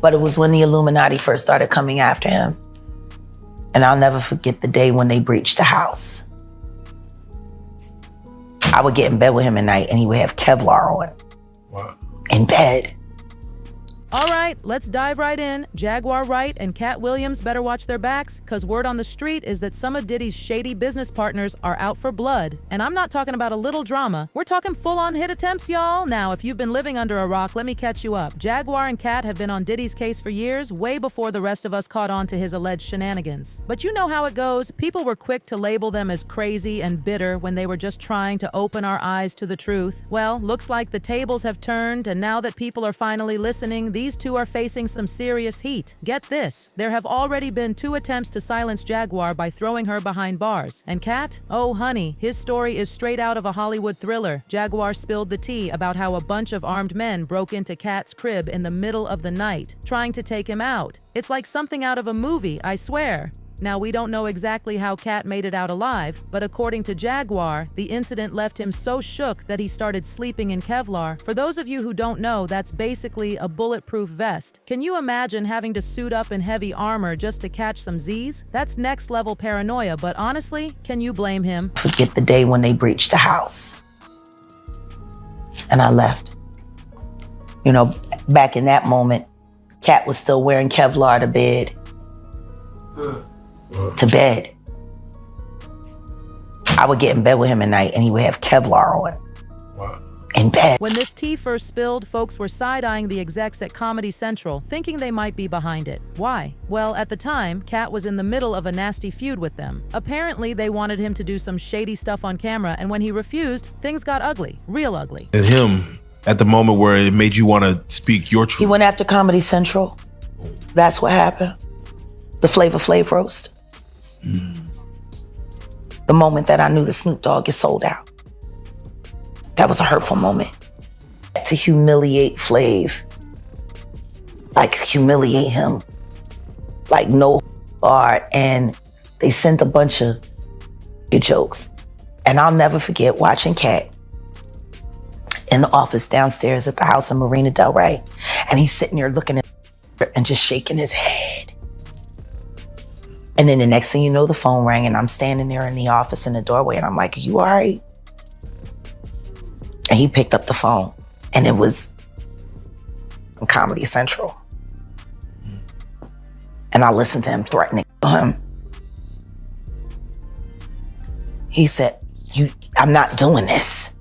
But it was when the Illuminati first started coming after him. And I'll never forget the day when they breached the house. I would get in bed with him at night and he would have Kevlar on. Wow. In bed. All right, let's dive right in. Jaguar Wright and Katt Williams better watch their backs, because word on the street is that some of Diddy's shady business partners are out for blood. And I'm not talking about a little drama. We're talking full-on hit attempts, y'all. Now, if you've been living under a rock, let me catch you up. Jaguar and Katt have been on Diddy's case for years, way before the rest of us caught on to his alleged shenanigans. But you know how it goes. People were quick to label them as crazy and bitter when they were just trying to open our eyes to the truth. Well, looks like the tables have turned, and now that people are finally listening, these two are facing some serious heat. Get this, there have already been 2 attempts to silence Jaguar by throwing her behind bars. And Katt? Oh honey, his story is straight out of a Hollywood thriller. Jaguar spilled the tea about how a bunch of armed men broke into Katt's crib in the middle of the night, trying to take him out. It's like something out of a movie, I swear. Now, we don't know exactly how Katt made it out alive, but according to Jaguar, the incident left him so shook that he started sleeping in Kevlar. For those of you who don't know, that's basically a bulletproof vest. Can you imagine having to suit up in heavy armor just to catch some Z's? That's next level paranoia, but honestly, can you blame him? Forget the day when they breached the house. And I left. You know, back in that moment, Katt was still wearing Kevlar to bed. To bed. I would get in bed with him at night and he would have Kevlar on. Wow. In bed. When this tea first spilled, folks were side-eyeing the execs at Comedy Central, thinking they might be behind it. Why? Well, at the time, Katt was in the middle of a nasty feud with them. Apparently, they wanted him to do some shady stuff on camera, and when he refused, things got ugly. Real ugly. And him, at the moment where it made you want to speak your truth. He went after Comedy Central. That's what happened. The Flavor Flav roast. The moment that I knew the Snoop Dogg is sold out. That was a hurtful moment. To humiliate Flav. Like humiliate him. Like no art. And they sent a bunch of jokes. And I'll never forget watching Katt in the office downstairs at the house in Marina Del Rey. And he's sitting there looking at and just shaking his head. And then the next thing you know, the phone rang and I'm standing there in the office in the doorway and I'm like, are you all right? And he picked up the phone and it was on Comedy Central. And I listened to him threatening him. He said, I'm not doing this.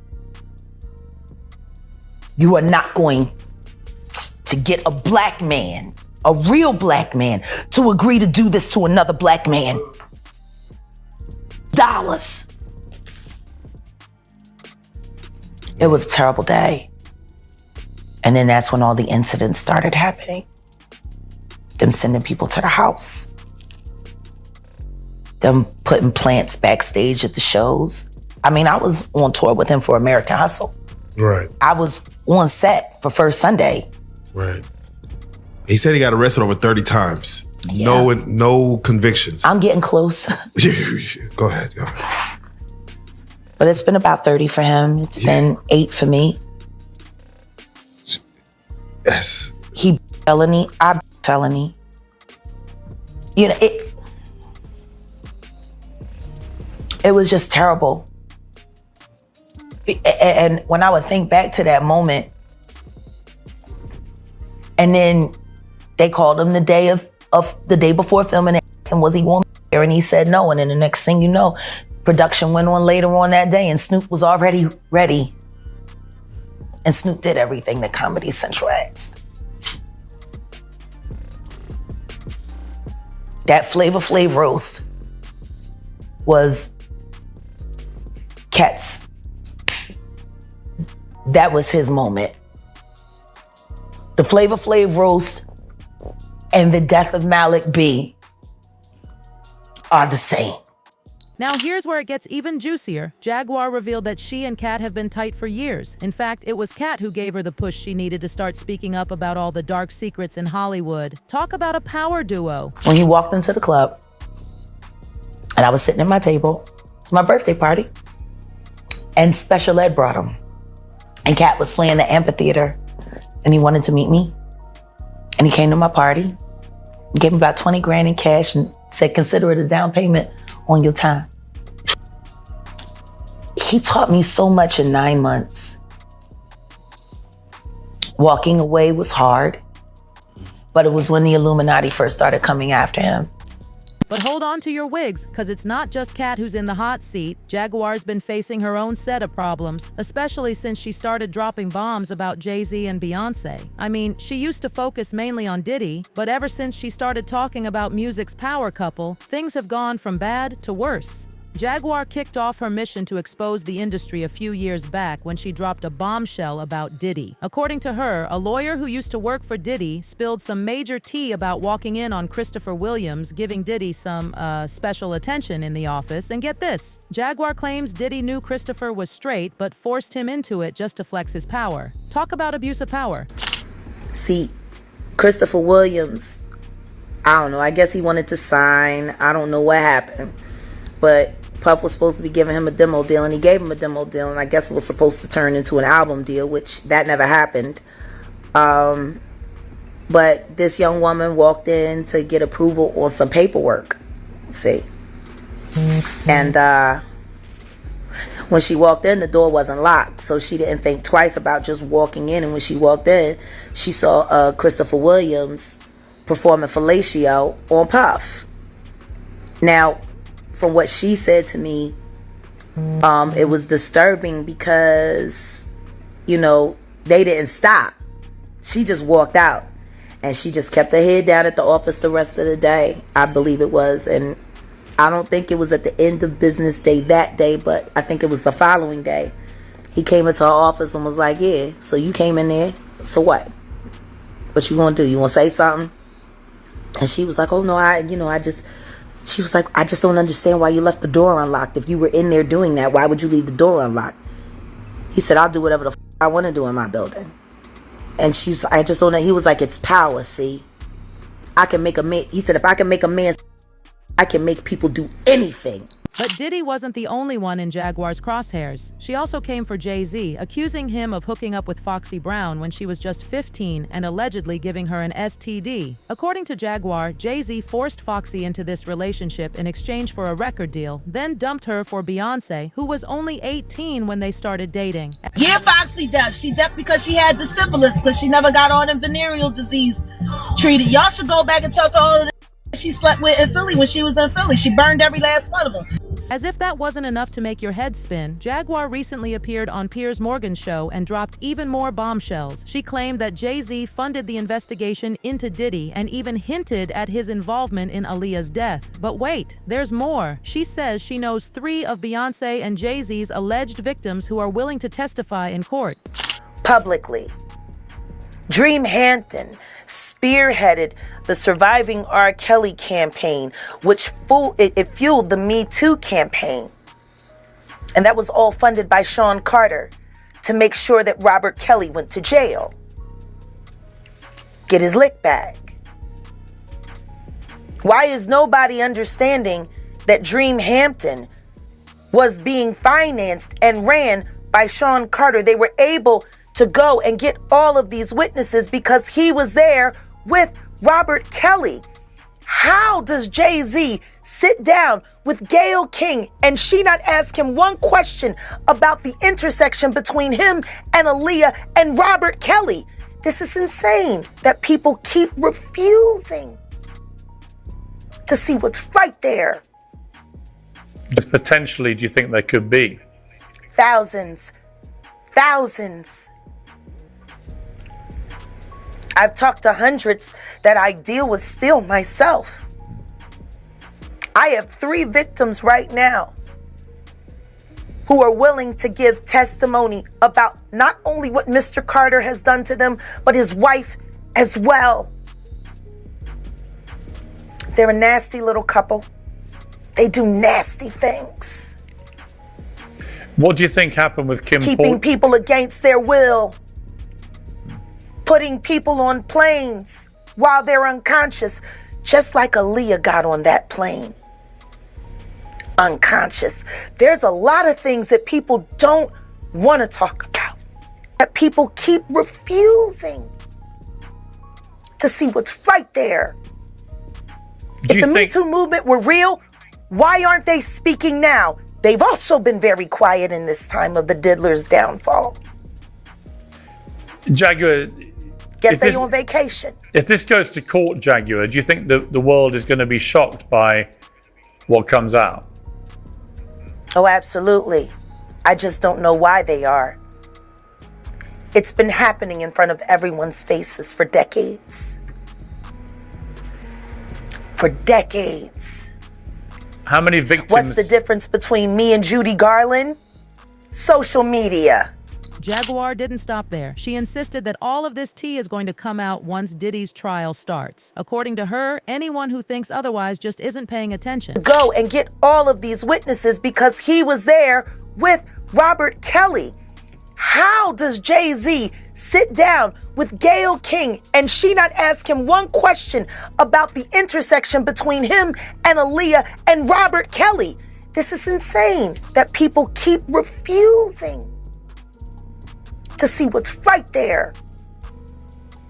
You are not going to get a black man, a real black man, to agree to do this to another black man. Dollars. It was a terrible day. And then that's when all the incidents started happening. Them sending people to the house. Them putting plants backstage at the shows. I mean, I was on tour with him for American Hustle. Right. I was on set for First Sunday. Right. He said he got arrested over 30 times. Yeah. No convictions. I'm getting close. Go ahead. Yo. But it's been about 30 for him. It's been 8 for me. Yes. He felony, I felony. You know, it was just terrible. And when I would think back to that moment, and then they called him the day before filming it, and was he going there? And he said no. And then the next thing you know, production went on later on that day, and Snoop was already ready. And Snoop did everything that Comedy Central asked. That Flavor Flav roast was Katt's. That was his moment. The Flavor Flav roast and the death of Malik B are the same. Now here's where it gets even juicier. Jaguar revealed that she and Katt have been tight for years. In fact, it was Katt who gave her the push she needed to start speaking up about all the dark secrets in Hollywood. Talk about a power duo. When he walked into the club, and I was sitting at my table, it's my birthday party, and Special Ed brought him. And Katt was playing the amphitheater, and he wanted to meet me. And he came to my party, gave me about 20 grand in cash and said, consider it a down payment on your time. He taught me so much in 9 months. Walking away was hard, but it was when the Illuminati first started coming after him. But hold on to your wigs, because it's not just Katt who's in the hot seat. Jaguar's been facing her own set of problems, especially since she started dropping bombs about Jay-Z and Beyonce. I mean, she used to focus mainly on Diddy, but ever since she started talking about music's power couple, things have gone from bad to worse. Jaguar kicked off her mission to expose the industry a few years back when she dropped a bombshell about Diddy. According to her, a lawyer who used to work for Diddy spilled some major tea about walking in on Christopher Williams, giving Diddy some, special attention in the office. And get this, Jaguar claims Diddy knew Christopher was straight but forced him into it just to flex his power. Talk about abuse of power. See, Christopher Williams, I don't know, I guess he wanted to sign. I don't know what happened. But Puff was supposed to be giving him a demo deal, and he gave him a demo deal, and I guess it was supposed to turn into an album deal, which that never happened. But this young woman walked in to get approval on some paperwork. See? And when she walked in, the door wasn't locked, so she didn't think twice about just walking in. And when she walked in, she saw Christopher Williams performing fellatio on Puff. Now, from what she said to me, it was disturbing because, you know, they didn't stop. She just walked out and she just kept her head down at the office the rest of the day, I believe it was. And I don't think it was at the end of business day that day, but I think it was the following day. He came into her office and was like, yeah, so you came in there, so what? What you gonna do? You wanna say something? And she was like, oh no, she was like, I just don't understand why you left the door unlocked. If you were in there doing that, why would you leave the door unlocked? He said, I'll do whatever the I want to do in my building. And I just don't know. He was like, it's power, see? I can make a man. He said, if I can make a man, I can make people do anything. But Diddy wasn't the only one in Jaguar's crosshairs. She also came for Jay-Z, accusing him of hooking up with Foxy Brown when she was just 15 and allegedly giving her an STD. According to Jaguar, Jay-Z forced Foxy into this relationship in exchange for a record deal, then dumped her for Beyonce, who was only 18 when they started dating. Yeah, Foxy dumped. She dumped because she had the syphilis, because she never got all them venereal disease treated. Y'all should go back and talk to all of them she slept with in Philly when she was in Philly. She burned every last one of them. As if that wasn't enough to make your head spin, Jaguar recently appeared on Piers Morgan's show and dropped even more bombshells. She claimed that Jay-Z funded the investigation into Diddy and even hinted at his involvement in Aaliyah's death. But wait, there's more. She says she knows 3 of Beyonce and Jay-Z's alleged victims who are willing to testify in court. Publicly, Dream Hampton spearheaded the Surviving R. Kelly campaign, which fueled the Me Too campaign. And that was all funded by Sean Carter to make sure that Robert Kelly went to jail. Get his lick back. Why is nobody understanding that Dream Hampton was being financed and ran by Sean Carter? They were able to go and get all of these witnesses because he was there with Robert Kelly. How does Jay-Z sit down with Gayle King and she not ask him one question about the intersection between him and Aaliyah and Robert Kelly? This is insane that people keep refusing to see what's right there. Potentially, do you think there could be? Thousands. I've talked to hundreds that I deal with still myself. I have 3 victims right now who are willing to give testimony about not only what Mr. Carter has done to them, but his wife as well. They're a nasty little couple. They do nasty things. What do you think happened with Kim Keeping people against their will. Putting people on planes while they're unconscious, just like Aaliyah got on that plane. Unconscious. There's a lot of things that people don't want to talk about, that people keep refusing to see what's right there. Do If you the Me think Too movement were real, why aren't they speaking now? They've also been very quiet in this time of the diddler's downfall. Jaguar? Guess if they this- on vacation. If this goes to court, Jaguar, do you think the world is going to be shocked by what comes out? Oh, absolutely. I just don't know why they are. It's been happening in front of everyone's faces for decades. For decades. How many victims? What's the difference between me and Judy Garland? Social media. Jaguar didn't stop there. She insisted that all of this tea is going to come out once Diddy's trial starts. According to her, anyone who thinks otherwise just isn't paying attention. Go and get all of these witnesses because he was there with Robert Kelly. How does Jay-Z sit down with Gayle King and she not ask him one question about the intersection between him and Aaliyah and Robert Kelly? This is insane that people keep refusing to see what's right there.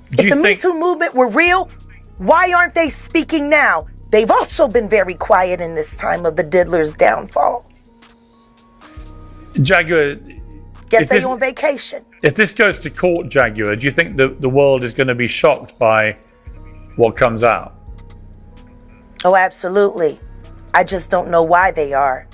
Do If you the Me think? Too movement were real, why aren't they speaking now? They've also been very quiet in this time of the diddler's downfall. Jaguar? Guess If they this- on vacation. If this goes to court, Jaguar, do you think the world is going to be shocked by what comes out? Oh, absolutely. I just don't know why they are.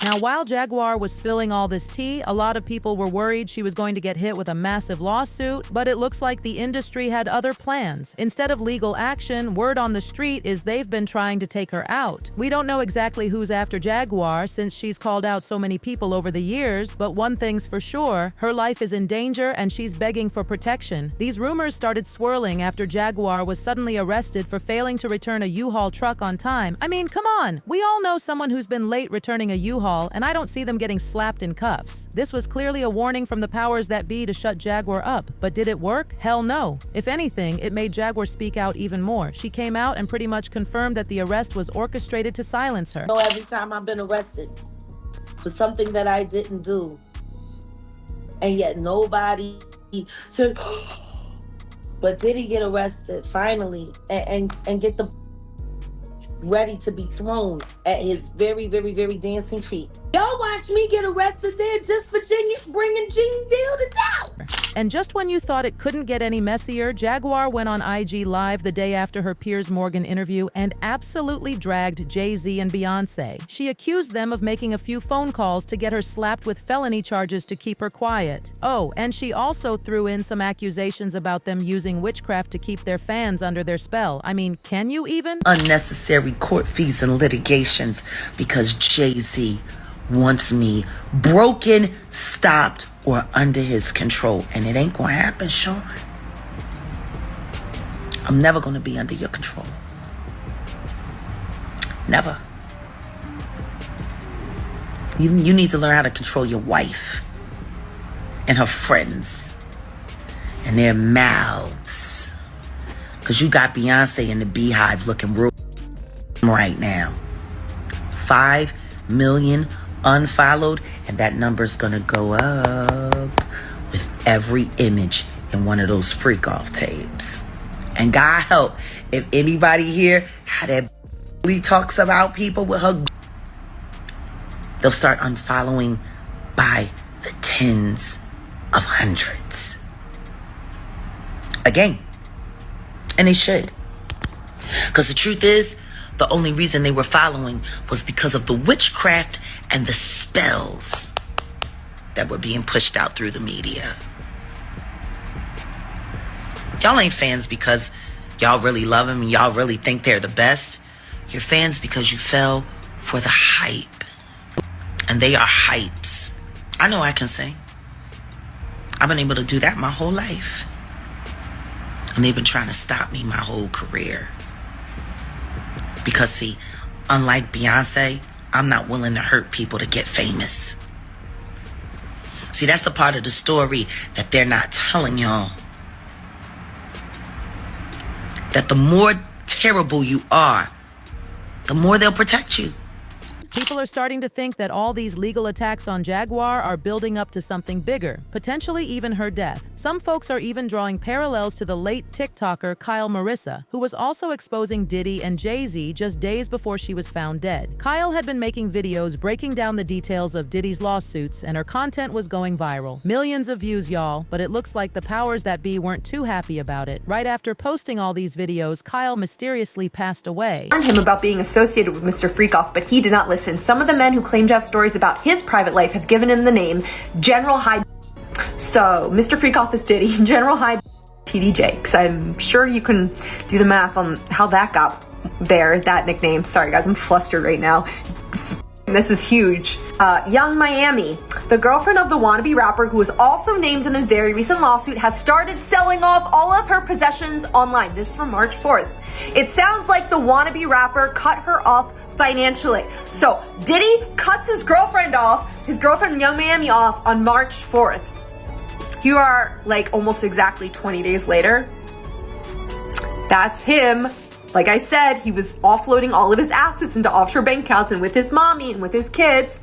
Now, while Jaguar was spilling all this tea, a lot of people were worried she was going to get hit with a massive lawsuit, but it looks like the industry had other plans. Instead of legal action, word on the street is they've been trying to take her out. We don't know exactly who's after Jaguar since she's called out so many people over the years, but one thing's for sure, her life is in danger and she's begging for protection. These rumors started swirling after Jaguar was suddenly arrested for failing to return a U-Haul truck on time. I mean, come on, we all know someone who's been late returning a U-Haul, and I don't see them getting slapped in cuffs. This was clearly a warning from the powers that be to shut Jaguar up, but did it work? Hell no. If anything, it made Jaguar speak out even more. She came out and pretty much confirmed that the arrest was orchestrated to silence her. know every time I've been arrested for something that I didn't do, and yet nobody said, but did he get arrested finally and get the ready to be thrown at his very, very, very dancing feet? Y'all watch me get arrested there just for bringing Gene Deal to town. And just when you thought it couldn't get any messier, Jaguar went on IG Live the day after her Piers Morgan interview and absolutely dragged Jay-Z and Beyonce. She accused them of making a few phone calls to get her slapped with felony charges to keep her quiet. Oh, and she also threw in some accusations about them using witchcraft to keep their fans under their spell. I mean, can you even? Unnecessary court fees and litigations because Jay-Z wants me broken, stopped, or under his control. And it ain't gonna happen, Sean. I'm never gonna be under your control. Never. You need to learn how to control your wife and her friends and their mouths. Because you got Beyonce in the Beehive looking real right now. 5 million unfollowed, and that number's gonna go up with every image in one of those freak off tapes. And God help if anybody here how that talks about people with her, they'll start unfollowing by the tens of hundreds. Again. And they should. Because the truth is, the only reason they were following was because of the witchcraft and the spells that were being pushed out through the media. Y'all ain't fans because y'all really love them and y'all really think they're the best. You're fans because you fell for the hype. And they are hypes. I know I can sing. I've been able to do that my whole life. And they've been trying to stop me my whole career. Because see, unlike Beyonce, I'm not willing to hurt people to get famous. See, that's the part of the story that they're not telling y'all. That the more terrible you are, the more they'll protect you. People are starting to think that all these legal attacks on Jaguar are building up to something bigger, potentially even her death. Some folks are even drawing parallels to the late TikToker Kyle Marissa, who was also exposing Diddy and Jay-Z just days before she was found dead. Kyle had been making videos breaking down the details of Diddy's lawsuits, and her content was going viral. Millions of views, y'all, but it looks like the powers that be weren't too happy about it. Right after posting all these videos, Kyle mysteriously passed away. Warned him about being associated with Mr. Freakoff, but he did not listen. Some of the men who claim to have stories about his private life have given him the name General High. So, Mr. Freakoff is Diddy, General High TDJ, because I'm sure you can do the math on how that got there, that nickname. Sorry guys, I'm flustered right now. This is huge. Young Miami, the girlfriend of the wannabe rapper who was also named in a very recent lawsuit, has started selling off all of her possessions online. This is from March 4th. It sounds like the wannabe rapper cut her off financially. So Diddy cuts his girlfriend Young Miami off on March 4th. You are like almost exactly 20 days later. That's him. Like I said, he was offloading all of his assets into offshore bank accounts, and with his mommy and with his kids,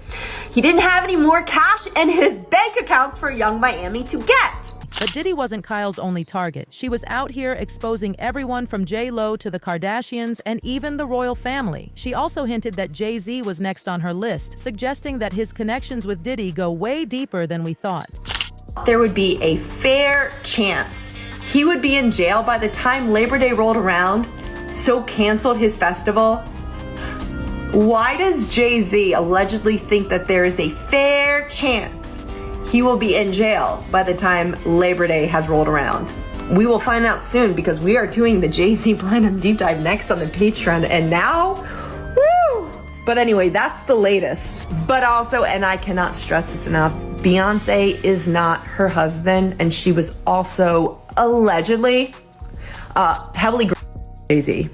he didn't have any more cash in his bank accounts for Young Miami to get. But Diddy wasn't Kyle's only target. She was out here exposing everyone from J-Lo to the Kardashians and even the royal family. She also hinted that Jay-Z was next on her list, suggesting that his connections with Diddy go way deeper than we thought. There would be a fair chance he would be in jail by the time Labor Day rolled around, so canceled his festival. Why does Jay-Z allegedly think that there is a fair chance he will be in jail by the time Labor Day has rolled around? We will find out soon, because we are doing the Jay-Z Platinum Deep Dive next on the Patreon, and now, woo! But anyway, that's the latest. But also, and I cannot stress this enough, Beyonce is not her husband, and she was also allegedly heavily Jay-Z.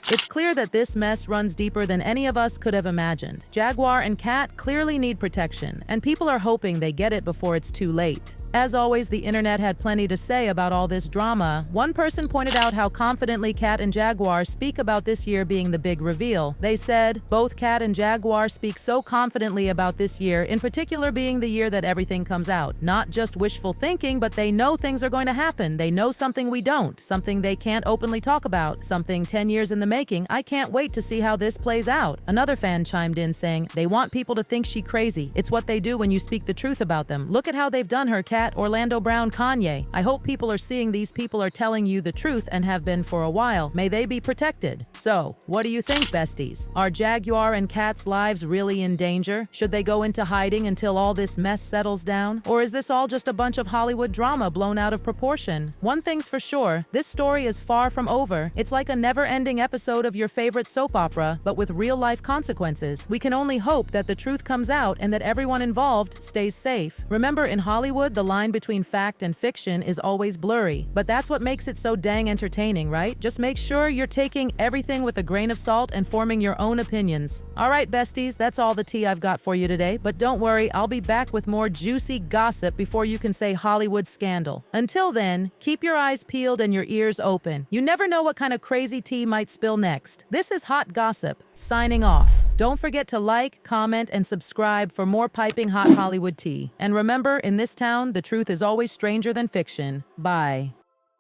It's clear that this mess runs deeper than any of us could have imagined. Jaguar and Katt clearly need protection, and people are hoping they get it before it's too late. As always, the internet had plenty to say about all this drama. One person pointed out how confidently Katt and Jaguar speak about this year being the big reveal. They said, both Katt and Jaguar speak so confidently about this year, in particular being the year that everything comes out. Not just wishful thinking, but they know things are going to happen. They know something we don't, something they can't openly talk about, something 10 years in the making. I can't wait to see how this plays out. Another fan chimed in saying, they want people to think she crazy. It's what they do when you speak the truth about them. Look at how they've done her, Katt, Orlando Brown, Kanye. I hope people are seeing these people are telling you the truth and have been for a while. May they be protected. So, what do you think, besties? Are Jaguar and Katt's lives really in danger? Should they go into hiding until all this mess settles down? Or is this all just a bunch of Hollywood drama blown out of proportion? One thing's for sure, this story is far from over. It's like a never-ending episode of your favorite soap opera, but with real-life consequences. We can only hope that the truth comes out and that everyone involved stays safe. Remember, in Hollywood, the line between fact and fiction is always blurry, but that's what makes it so dang entertaining, right? Just make sure you're taking everything with a grain of salt and forming your own opinions. All right, besties, that's all the tea I've got for you today, but don't worry, I'll be back with more juicy gossip before you can say Hollywood scandal. Until then, keep your eyes peeled and your ears open. You never know what kind of crazy tea might spill next. This is Hot Gossip, signing off. Don't forget to like, comment, and subscribe for more piping hot Hollywood tea. And remember, in this town, the truth is always stranger than fiction. Bye.